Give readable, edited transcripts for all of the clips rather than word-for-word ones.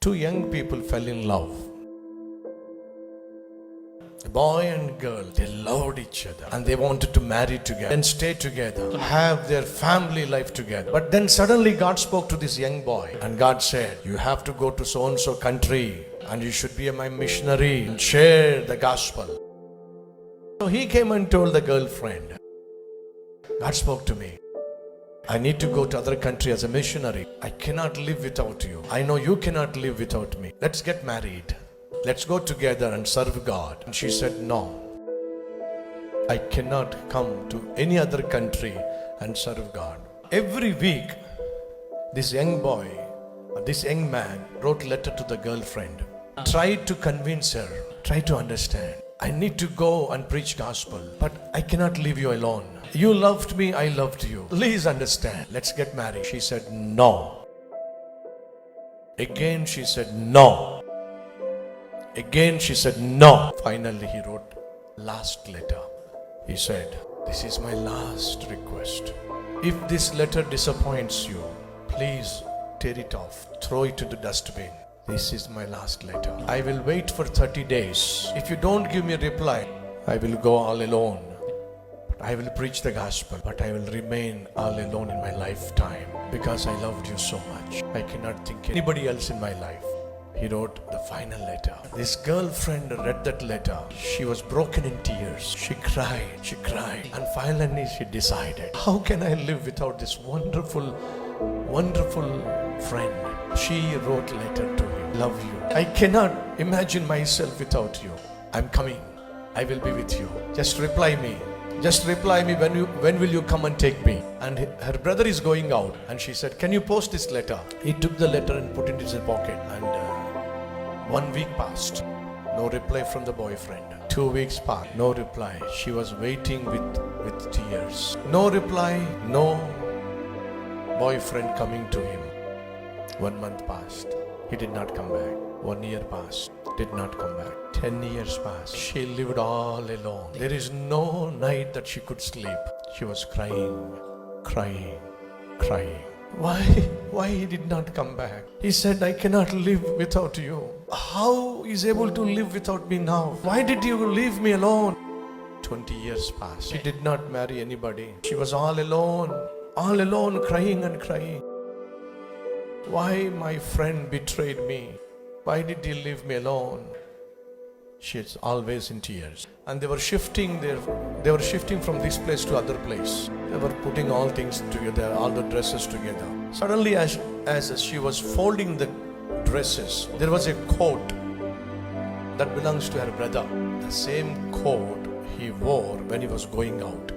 Two young people fell in love. A boy and girl, they loved each other and they wanted to marry together and stay together, have their family life together. But then suddenly God spoke to this young boy and God said, you have to go to so-and-so country and you should be my missionary and share the gospel. So he came and told the girlfriend, God spoke to me. I need to go to other country as a missionary. I cannot live without you. I know you cannot live without me. Let's get married. Let's go together and serve God. And she said, no. I cannot come to any other country and serve God. Every week, this young boy, this young man wrote a letter to the girlfriend. Tried to convince her. Tried to understand. I need to go and preach gospel, but I cannot leave you alone. You loved me, I loved you. Please understand. Let's get married. She said, no. Again, she said, no. Again, she said, no. Finally, he wrote last letter. He said, this is my last request. If this letter disappoints you, please tear it off. Throw it into the dustbin. This is my last letter. I will wait for 30 days. If you don't give me a reply, I will go all alone. I will preach the gospel, but I will remain all alone in my lifetime because I loved you so much. I cannot think anybody else in my life. He wrote the final letter. This girlfriend read that letter. She was broken in tears. She cried. And finally she decided, how can I live without this wonderful friend? She wrote a letter to him. Love you. I cannot imagine myself without you. I'm coming. I will be with you. Just reply me. Just reply me when will you come and take me? And her brother is going out and she said, can you post this letter? He took the letter and put it in his pocket and 1 week passed. No reply from the boyfriend. 2 weeks passed. No reply. She was waiting with tears. No reply. No boyfriend coming to him. 1 month passed. He did not come back. 1 year passed. Did not come back. 10 years passed. She lived all alone. There is no night that she could sleep. She was crying. Why he did not come back? He said, I cannot live without you. How is able to live without me now? Why did you leave me alone? 20 years passed. She did not marry anybody. She was all alone, crying. Why my friend betrayed me? Why did he leave me alone? She is always in tears. And they were shifting from this place to other place. They were putting all things together, all the dresses together. Suddenly as she was folding the dresses, there was a coat that belongs to her brother. The same coat he wore when he was going out.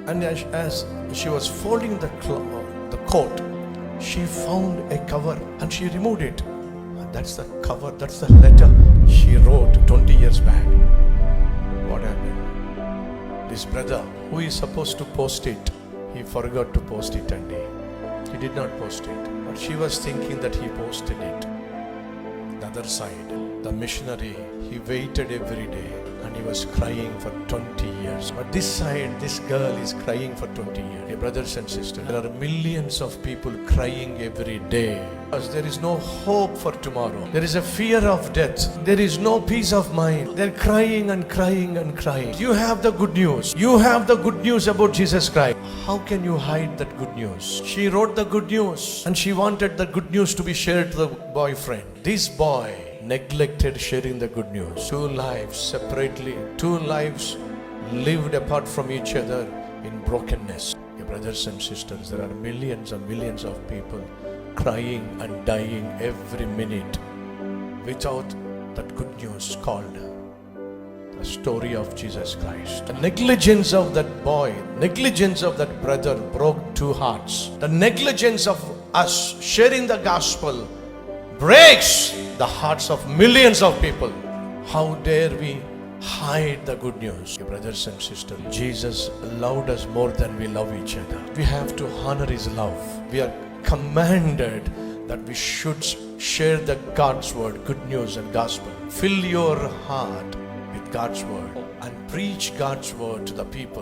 And as she was folding the coat, she found a cover and she removed it. And that's the cover, that's the letter she wrote 20 years back. What happened? This brother, who is supposed to post it, he forgot to post it and he did not post it. But she was thinking that he posted it. The other side, the missionary, he waited every day and he was crying for 20 years. But this side, this girl is crying for 20 years. Hey, brothers and sisters, there are millions of people crying every day because there is no hope for tomorrow. There is a fear of death. There is no peace of mind. They're crying. You have the good news. You have the good news about Jesus Christ. How can you hide that good news? She wrote the good news and she wanted the good news to be shared to the boyfriend. This boy neglected sharing the good news. 2 lives separately, 2 lives lived apart from each other in brokenness. Your brothers and sisters, there are millions and millions of people crying and dying every minute without that good news called the story of Jesus Christ. The negligence of that boy, negligence of that brother broke 2 hearts. The negligence of us sharing the gospel breaks the hearts of millions of people. How dare we hide the good news? Your brothers and sisters, Jesus loved us more than we love each other. We have to honor his love. We are commanded that we should share the God's word, good news and gospel. Fill your heart with God's word and preach God's word to the people.